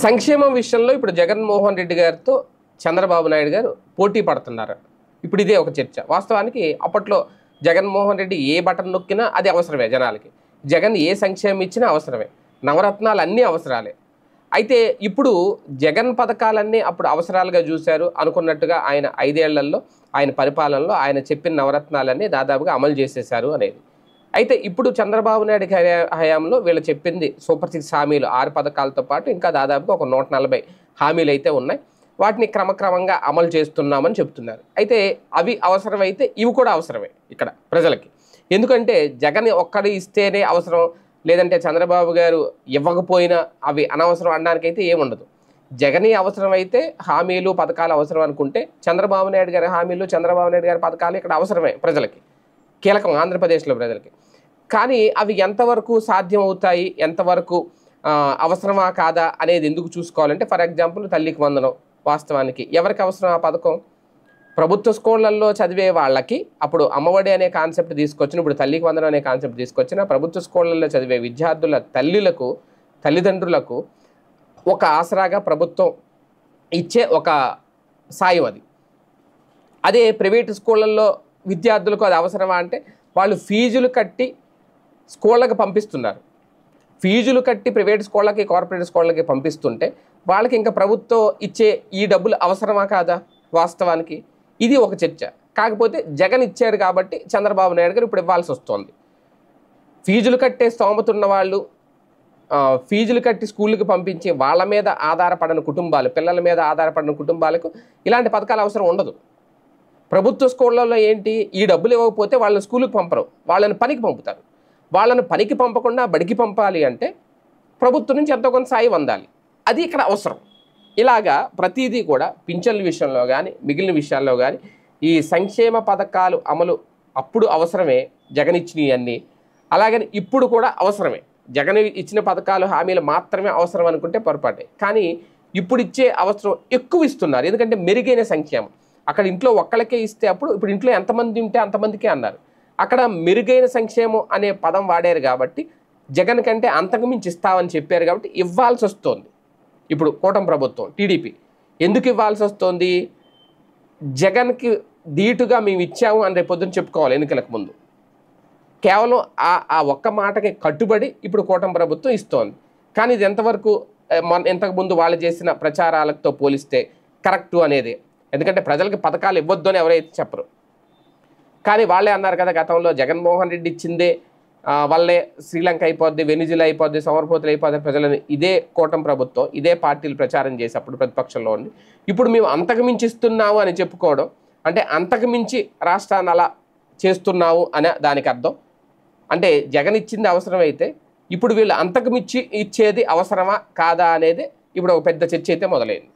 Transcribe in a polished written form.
సంక్షేమం విషయంలో ఇప్పుడు జగన్మోహన్ రెడ్డి గారితో చంద్రబాబు నాయుడు గారు పోటీ పడుతున్నారు. ఇప్పుడు ఇదే ఒక చర్చ. వాస్తవానికి అప్పట్లో జగన్మోహన్ రెడ్డి ఏ బటన్ నొక్కినా అది అవసరమే జనాలకి. జగన్ ఏ సంక్షేమం ఇచ్చినా అవసరమే. నవరత్నాలు అన్నీ అవసరాలే. అయితే ఇప్పుడు జగన్ పథకాలన్నీ అప్పుడు అవసరాలుగా చూశారు అనుకున్నట్టుగా ఆయన 5 ఏళ్లలో ఆయన పరిపాలనలో ఆయన చెప్పిన నవరత్నాలన్నీ దాదాపుగా అమలు చేసేశారు అనేది. అయితే ఇప్పుడు చంద్రబాబు నాయుడు హయాంలో వీళ్ళు చెప్పింది సూపర్ 6 హామీలు 6 పథకాలతో పాటు ఇంకా దాదాపుగా ఒక 140 హామీలు అయితే ఉన్నాయి. వాటిని క్రమక్రమంగా అమలు చేస్తున్నామని చెప్తున్నారు. అయితే అవి అవసరమైతే ఇవి కూడా అవసరమే ఇక్కడ ప్రజలకి. ఎందుకంటే జగన్ ఒక్కడు ఇస్తేనే అవసరం, లేదంటే చంద్రబాబు గారు ఇవ్వకపోయినా అవి అనవసరం అనడానికైతే ఏముండదు. జగన్ అవసరమైతే హామీలు పథకాలు అవసరం అనుకుంటే చంద్రబాబు నాయుడు గారి హామీలు చంద్రబాబు నాయుడు గారి పథకాలు ఇక్కడ అవసరమే ప్రజలకి, కీలకం ఆంధ్రప్రదేశ్లో ప్రజలకి. కానీ అవి ఎంతవరకు సాధ్యం అవుతాయి, ఎంతవరకు అవసరమా కాదా అనేది ఎందుకు చూసుకోవాలంటే, ఫర్ ఎగ్జాంపుల్ తల్లికి వందనం. వాస్తవానికి ఎవరికి అవసరం ఆ పథకం? ప్రభుత్వ స్కూళ్ళల్లో చదివే వాళ్ళకి అప్పుడు అమ్మఒడి అనే కాన్సెప్ట్ తీసుకొచ్చిన, ఇప్పుడు తల్లికి వందనం అనే కాన్సెప్ట్ తీసుకొచ్చిన ప్రభుత్వ స్కూళ్ళల్లో చదివే విద్యార్థుల తల్లిదండ్రులకు ఒక ఆసరాగా ప్రభుత్వం ఇచ్చే ఒక సాయం అది. అదే ప్రైవేటు స్కూళ్ళల్లో విద్యార్థులకు అది అవసరమా అంటే, వాళ్ళు ఫీజులు కట్టి స్కూళ్ళకి పంపిస్తున్నారు. ఫీజులు కట్టి ప్రైవేట్ స్కూళ్ళకి కార్పొరేట్ స్కూళ్ళకి పంపిస్తుంటే వాళ్ళకి ఇంకా ప్రభుత్వం ఇచ్చే ఈ డబ్బులు అవసరమా కాదా? వాస్తవానికి ఇది ఒక చర్చ. కాకపోతే జగన్ ఇచ్చారు కాబట్టి చంద్రబాబు నాయుడు గారు ఇప్పుడు ఇవ్వాల్సి వస్తుంది. ఫీజులు కట్టే స్తోమత ఉన్న వాళ్ళు, ఫీజులు కట్టి స్కూళ్ళకి పంపించి వాళ్ళ మీద ఆధారపడిన కుటుంబాలు, పిల్లల మీద ఆధారపడిన కుటుంబాలకు ఇలాంటి పథకాలు అవసరం ఉండదు. ప్రభుత్వ స్కూళ్ళల్లో ఏంటి, ఈ డబ్బులు ఇవ్వకపోతే వాళ్ళని స్కూల్కి పంపరు, వాళ్ళని పనికి పంపుతారు. వాళ్ళని పనికి పంపకుండా బడికి పంపాలి అంటే ప్రభుత్వం నుంచి ఎంతో కొంత సాయం అందాలి. అది ఇక్కడ అవసరం. ఇలాగా ప్రతిదీ కూడా పింఛన్ల విషయంలో కానీ మిగిలిన విషయాల్లో కానీ ఈ సంక్షేమ పథకాలు అమలు అప్పుడు అవసరమే జగన్ ఇచ్చినవన్నీ, అలాగని ఇప్పుడు కూడా అవసరమే. జగన్ ఇచ్చిన పథకాలు హామీలు మాత్రమే అవసరం అనుకుంటే పొరపాటే. కానీ ఇప్పుడు ఇచ్చే అవసరం ఎక్కువ ఇస్తున్నారు. ఎందుకంటే మెరుగైన సంక్షేమం. అక్కడ ఇంట్లో ఒక్కళ్ళకే ఇస్తే అప్పుడు ఇప్పుడు ఇంట్లో ఎంతమంది ఉంటే అంతమందికే అన్నారు. అక్కడ మెరుగైన సంక్షేమం అనే పదం వాడారు కాబట్టి జగన్ కంటే అంతకు మించి ఇస్తామని చెప్పారు కాబట్టి ఇవ్వాల్సి వస్తుంది. ఇప్పుడు కూటమి ప్రభుత్వం టీడీపీ ఎందుకు ఇవ్వాల్సి వస్తుంది? జగన్కి ధీటుగా మేము ఇచ్చాము అని రేపు పొద్దున చెప్పుకోవాలి ఎన్నికలకు ముందు. కేవలం ఆ ఒక్క మాటకి కట్టుబడి ఇప్పుడు కూటమి ప్రభుత్వం ఇస్తోంది. కానీ ఇది ఎంతవరకు ఇంతకుముందు వాళ్ళు చేసిన ప్రచారాలతో పోలిస్తే కరెక్టు అనేది. ఎందుకంటే ప్రజలకి పథకాలు ఇవ్వద్దు అని ఎవరైతే చెప్పరు. కానీ వాళ్ళే అన్నారు కదా, గతంలో జగన్మోహన్ రెడ్డి ఇచ్చిందే వల్లే శ్రీలంక అయిపోద్ది, వెనిజులా అయిపోద్ది, సోమరపోతులు అయిపోద్ది ప్రజలని ఇదే కూటమి ప్రభుత్వం, ఇదే పార్టీలు ప్రచారం చేసి అప్పుడు ప్రతిపక్షంలో ఉండి ఇప్పుడు మేము అంతకు మించి ఇస్తున్నాము అని చెప్పుకోవడం అంటే అంతకు మించి రాష్ట్రాన్ని అలా చేస్తున్నాము అనే దానికి అర్థం. అంటే జగన్ ఇచ్చింది అవసరమైతే ఇప్పుడు వీళ్ళు అంతకు మించి ఇచ్చేది అవసరమా కాదా అనేది ఇప్పుడు ఒక పెద్ద చర్చ అయితే మొదలైంది.